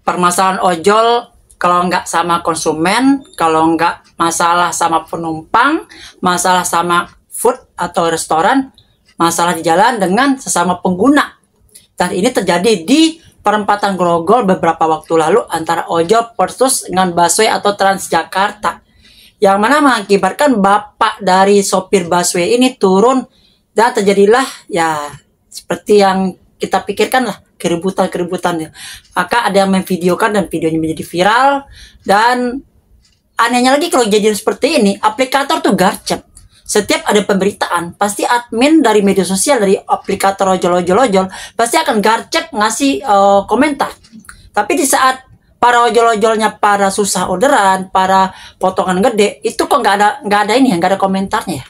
permasalahan ojol kalau nggak sama konsumen, kalau nggak masalah sama penumpang, masalah sama food atau restoran, masalah di jalan dengan sesama pengguna. Dan ini terjadi di perempatan Grogol beberapa waktu lalu antara ojol versus dengan busway atau Transjakarta. Yang mana mengakibatkan bapak dari sopir busway ini turun dan terjadilah ya seperti yang kita pikirkan lah, keributan-keributannya. Maka ada yang memvideokan dan videonya menjadi viral. Dan anehnya lagi kalau kejadian seperti ini, aplikator tuh garcep. Setiap ada pemberitaan, pasti admin dari media sosial, dari aplikator ojol-ojol pasti akan garcep ngasih komentar. Tapi di saat para ojol-ojolnya para susah orderan, para potongan gede, itu kok nggak ada ini ya, nggak ada komentarnya ya.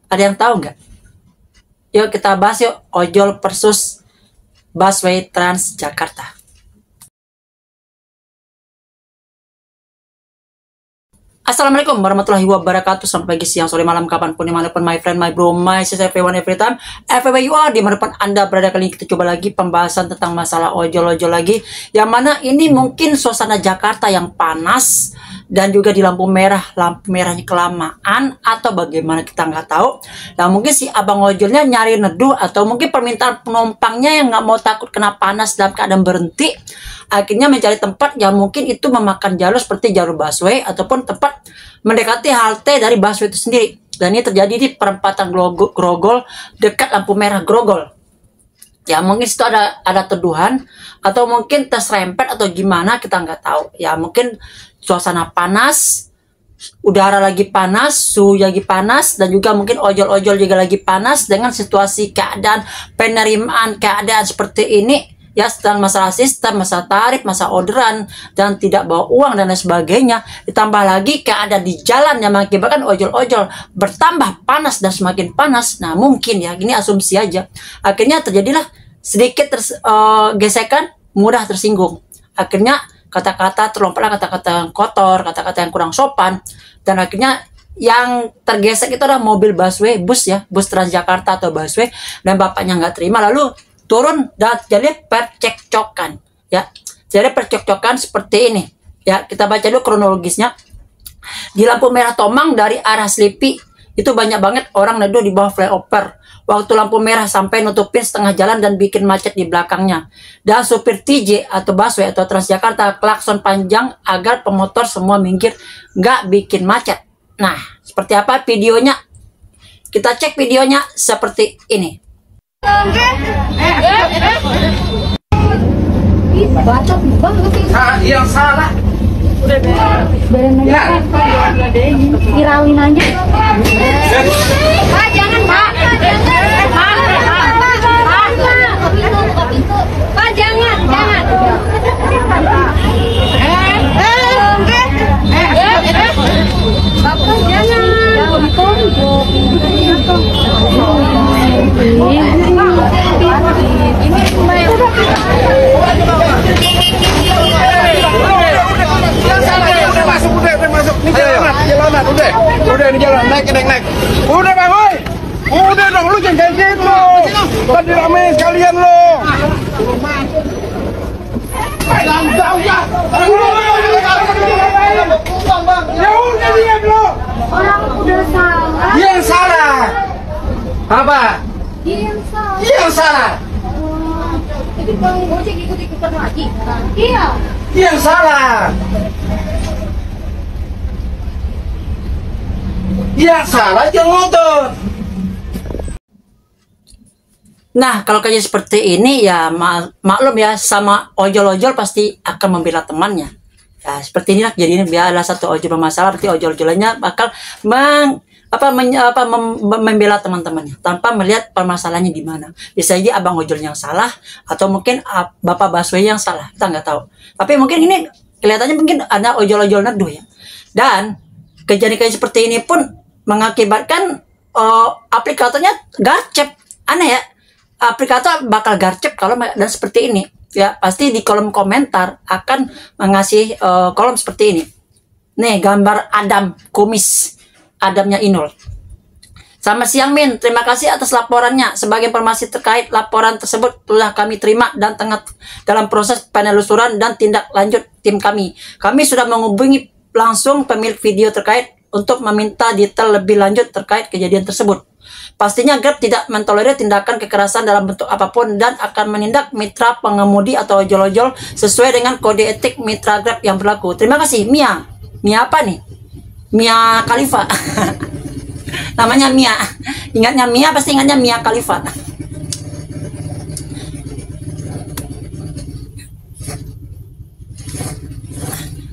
Ada yang tahu nggak? Yuk kita bahas yuk, ojol versus busway Transjakarta. Assalamualaikum warahmatullahi wabarakatuh. Selamat pagi, siang, sore, malam, kapanpun, dimanapun, my friend, my bro, my sister, everyone, every time, everywhere you are, dimanapun Anda berada. Kali ini kita coba lagi pembahasan tentang masalah ojol-ojol lagi. Yang mana ini mungkin suasana Jakarta yang panas dan juga di lampu merahnya kelamaan atau bagaimana kita nggak tahu. Nah mungkin si abang ojolnya nyari neduh atau mungkin permintaan penumpangnya yang nggak mau takut kena panas dalam keadaan berhenti, akhirnya mencari tempat yang mungkin itu memakan jalur seperti jalur busway ataupun tempat mendekati halte dari busway itu sendiri. Dan ini terjadi di perempatan Grogol dekat lampu merah Grogol. Ya mungkin situ ada teduhan atau mungkin terserempet atau gimana, kita nggak tahu. Ya mungkin suasana panas, udara lagi panas, suhu lagi panas, dan juga mungkin ojol-ojol juga lagi panas dengan situasi keadaan penerimaan keadaan seperti ini. Ya, sedang masalah sistem, masalah tarif, masalah orderan, dan tidak bawa uang dan lain sebagainya. Ditambah lagi keadaan di jalan yang mengakibatkan ojol-ojol bertambah panas dan semakin panas. Nah mungkin ya, ini asumsi aja. Akhirnya terjadilah sedikit gesekan, mudah tersinggung. Akhirnya kata-kata terlompatlah, kata-kata yang kotor, kata-kata yang kurang sopan. Dan akhirnya yang tergesek itu adalah mobil busway, bus Transjakarta atau busway. Dan bapaknya nggak terima, lalu turun dan jadi percekcokan ya. Jadi percekcokan seperti ini ya. Kita baca dulu kronologisnya. Di lampu merah Tomang dari arah Slipi itu banyak banget orang neduh di bawah flyover. Waktu lampu merah sampai nutupin setengah jalan dan bikin macet di belakangnya. Dan supir TJ atau busway atau Transjakarta klakson panjang agar pemotor semua minggir, nggak bikin macet. Nah seperti apa videonya? Kita cek videonya seperti ini. Bacot banget sih. Yang salah. Udah beres. Ya. Viralin aja. Pak, jangan, Pak. Jangan. Pak, buka pintu. Pak, jangan. Bapak jangan. Udah ini jalan, naik. Udah bang, woi. Udah dong, lu jangan kayak gitu. Kan diramein sekalian lo. Jauh ya. Ya udah diam lo. Orang udah salah. Dia yang salah. Apa? Dia yang salah. Dia yang salah. Jadi bang Gojek ikut-ikutan lagi. Iya. Dia yang salah. Dia salah, jangan ngotot. Nah kalau kayak seperti ini ya maklum ya, sama ojol-ojol pasti akan membela temannya. Ya seperti inilah kejadian. Biarlah satu ojol bermasalah, berarti ojol-ojolannya bakal membela teman-temannya tanpa melihat permasalahannya di mana. Bisa jadi abang ojol yang salah atau mungkin bapak busway yang salah, kita nggak tahu. Tapi mungkin ini kelihatannya mungkin ada ojol-ojol neduh ya. Dan kejadian kayak seperti ini pun mengakibatkan aplikatornya garcep. Aneh ya, aplikator bakal garcep kalau dan seperti ini ya. Pasti di kolom komentar akan mengasih kolom seperti ini. Nih gambar Adam kumis, Adamnya Inul. Selamat siang Min, terima kasih atas laporannya. Sebagai informasi terkait laporan tersebut telah kami terima dan tengah dalam proses penelusuran dan tindak lanjut tim kami. Kami sudah menghubungi langsung pemilik video terkait untuk meminta detail lebih lanjut terkait kejadian tersebut. Pastinya Grab tidak mentolerir tindakan kekerasan dalam bentuk apapun dan akan menindak mitra pengemudi atau ojol-ojol sesuai dengan kode etik mitra Grab yang berlaku. Terima kasih. Mia. Mia apa nih? Mia Khalifa. Namanya Mia. Ingatnya Mia, pasti ingatnya Mia Khalifa.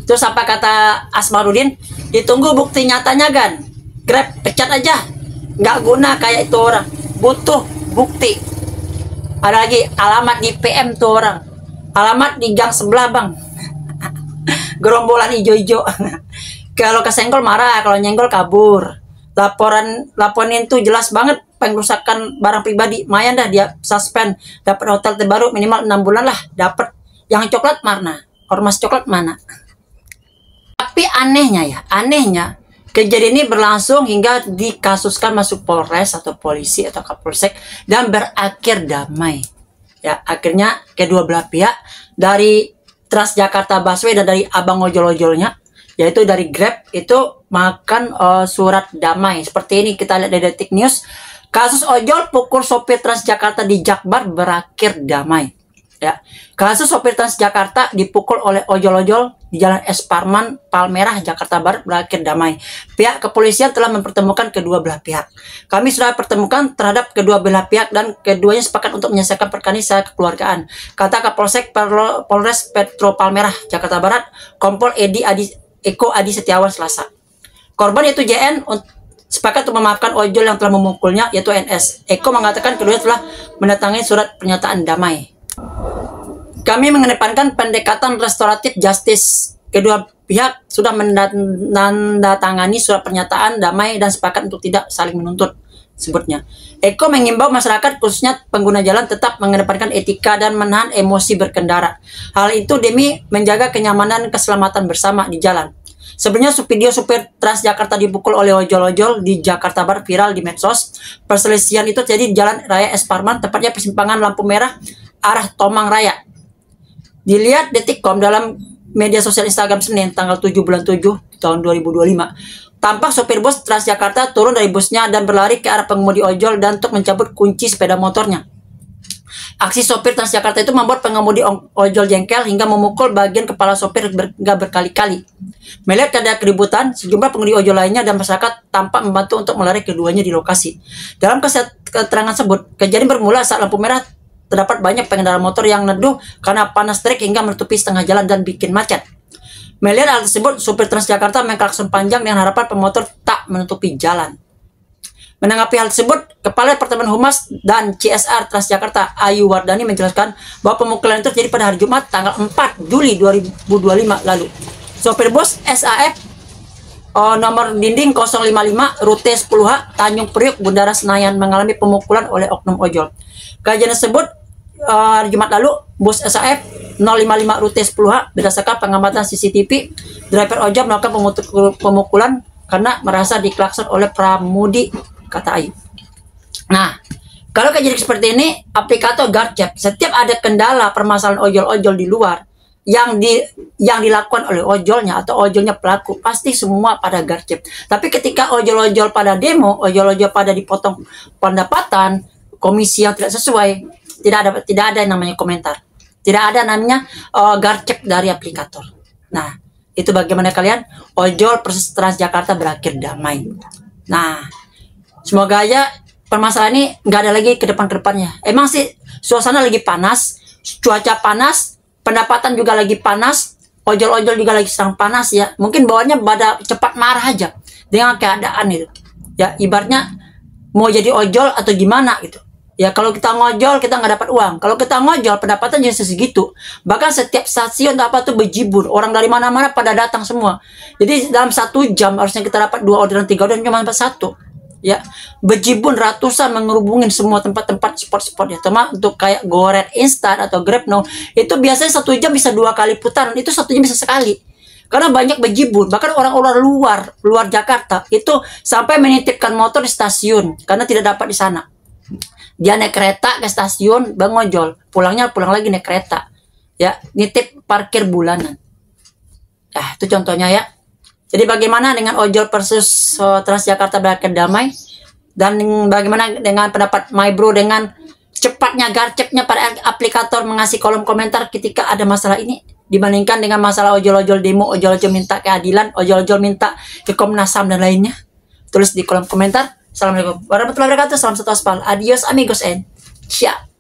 Terus apa kata Asmarudin? Ditunggu bukti nyatanya kan. Grab pecat aja, nggak guna kayak itu orang. Butuh bukti. Ada lagi alamat di PM tuh orang. Alamat di gang sebelah bang. Gerombolan ijo-ijo. Kalau kesenggol marah, kalau nyenggol kabur. Laporan tuh jelas banget pengrusakan barang pribadi. Lumayan dah dia suspend. Dapat hotel terbaru minimal 6 bulan lah. Dapat. Yang coklat mana? Ormas coklat mana? Tapi anehnya kejadian ini berlangsung hingga dikasuskan masuk Polres atau polisi atau Kapolsek dan berakhir damai. Ya, akhirnya kedua belah pihak dari Transjakarta Busway dan dari abang ojol-ojolnya, yaitu dari Grab, itu makan surat damai. Seperti ini kita lihat dari Detik News. Kasus ojol pukul sopir Transjakarta di Jakbar berakhir damai. Ya, kasus sopir Transjakarta dipukul oleh ojol-ojol di Jalan Es Parman, Palmerah, Jakarta Barat berakhir damai. Pihak kepolisian telah mempertemukan kedua belah pihak. Kami sudah pertemukan terhadap kedua belah pihak dan keduanya sepakat untuk menyelesaikan perkara ini secara kekeluargaan. Kata Kapolsek Polres Metro Palmerah, Jakarta Barat, Kompol Eko Adi Setiawan Selasa. Korban yaitu JN sepakat untuk memaafkan ojol yang telah memukulnya, yaitu NS. Eko mengatakan keduanya telah mendatangi surat pernyataan damai. Kami mengedepankan pendekatan restoratif justice. Kedua pihak sudah menandatangani surat pernyataan damai dan sepakat untuk tidak saling menuntut, sebutnya. Eko mengimbau masyarakat khususnya pengguna jalan tetap mengedepankan etika dan menahan emosi berkendara. Hal itu demi menjaga kenyamanan dan keselamatan bersama di jalan. Sebenarnya video supir Transjakarta dipukul oleh ojol-ojol di Jakarta Barat viral di medsos. Perselisihan itu terjadi di Jalan Raya Es Parman, tepatnya persimpangan lampu merah arah Tomang Raya. Dilihat Detikcom dalam media sosial Instagram Senin tanggal 7 bulan 7 tahun 2025. Tampak sopir bus Transjakarta turun dari busnya dan berlari ke arah pengemudi ojol dan untuk mencabut kunci sepeda motornya. Aksi sopir Transjakarta itu membuat pengemudi ojol jengkel hingga memukul bagian kepala sopir berkali-kali. Melihat ada keributan, sejumlah pengemudi ojol lainnya dan masyarakat tampak membantu untuk melarikan keduanya di lokasi. Dalam keterangan tersebut, kejadian bermula saat lampu merah terdapat banyak pengendara motor yang neduh karena panas terik hingga menutupi setengah jalan dan bikin macet. Melihat hal tersebut, supir Transjakarta mengklakson panjang dengan harapan pemotor tak menutupi jalan. Menanggapi hal tersebut, Kepala Departemen Humas dan CSR Transjakarta Ayu Wardani menjelaskan bahwa pemukulan itu terjadi pada hari Jumat tanggal 4 Juli 2025 lalu. Sopir bus SAF nomor dinding 055 rute 10H Tanjung Priok Bundaran Senayan mengalami pemukulan oleh oknum ojol. Kejadian tersebut hari Jumat lalu, bus SAF 055 rute 10H berdasarkan pengamatan CCTV, driver ojol melakukan pemukulan karena merasa diklakson oleh pramudi, kata Ayu. Nah, kalau kejadian seperti ini, aplikator Garcep, setiap ada kendala permasalahan ojol-ojol di luar yang dilakukan oleh ojolnya atau ojolnya pelaku, pasti semua pada Garcep. Tapi ketika ojol-ojol pada demo, ojol-ojol pada dipotong pendapatan, komisi yang tidak sesuai, tidak ada yang namanya komentar, tidak ada namanya Garcep dari aplikator. Nah, itu bagaimana kalian? Ojol proses Transjakarta berakhir damai. Nah, semoga aja permasalahan ini nggak ada lagi ke depannya. Emang sih suasana lagi panas, cuaca panas, pendapatan juga lagi panas, ojol-ojol juga lagi sedang panas ya. Mungkin bawaannya pada cepat marah aja dengan keadaan itu. Ya, ibaratnya mau jadi ojol atau gimana gitu. Ya, kalau kita ngojol kita nggak dapat uang. Kalau kita ngojol pendapatan jadi segitu. Bahkan setiap stasiun apa tuh bejibun. Orang dari mana-mana pada datang semua. Jadi dalam 1 jam harusnya kita dapat 2 orderan, 3 orderan, cuma dapat 1. Ya, bejibun ratusan mengerubungin semua tempat-tempat spot-spot ya. Cuma untuk kayak Goret instan atau Grab Now itu biasanya 1 jam bisa 2 kali putaran. Itu 1 jam bisa sekali. Karena banyak bejibun, bahkan orang-orang luar Jakarta itu sampai menitipkan motor di stasiun karena tidak dapat di sana. Dia naik kereta ke stasiun, bang ojol, pulang lagi naik kereta, ya, nitip parkir bulanan. Itu contohnya ya. Jadi bagaimana dengan ojol versus Transjakarta berakhir damai, dan bagaimana dengan pendapat My Bro dengan cepatnya garcepnya para aplikator mengasih kolom komentar ketika ada masalah ini, dibandingkan dengan masalah ojol-ojol demo, ojol-ojol minta keadilan, ojol-ojol minta ke Komnas HAM dan lainnya. Tulis di kolom komentar. Assalamualaikum warahmatullahi wabarakatuh. Salam satu aspal. Adios amigos and ciao.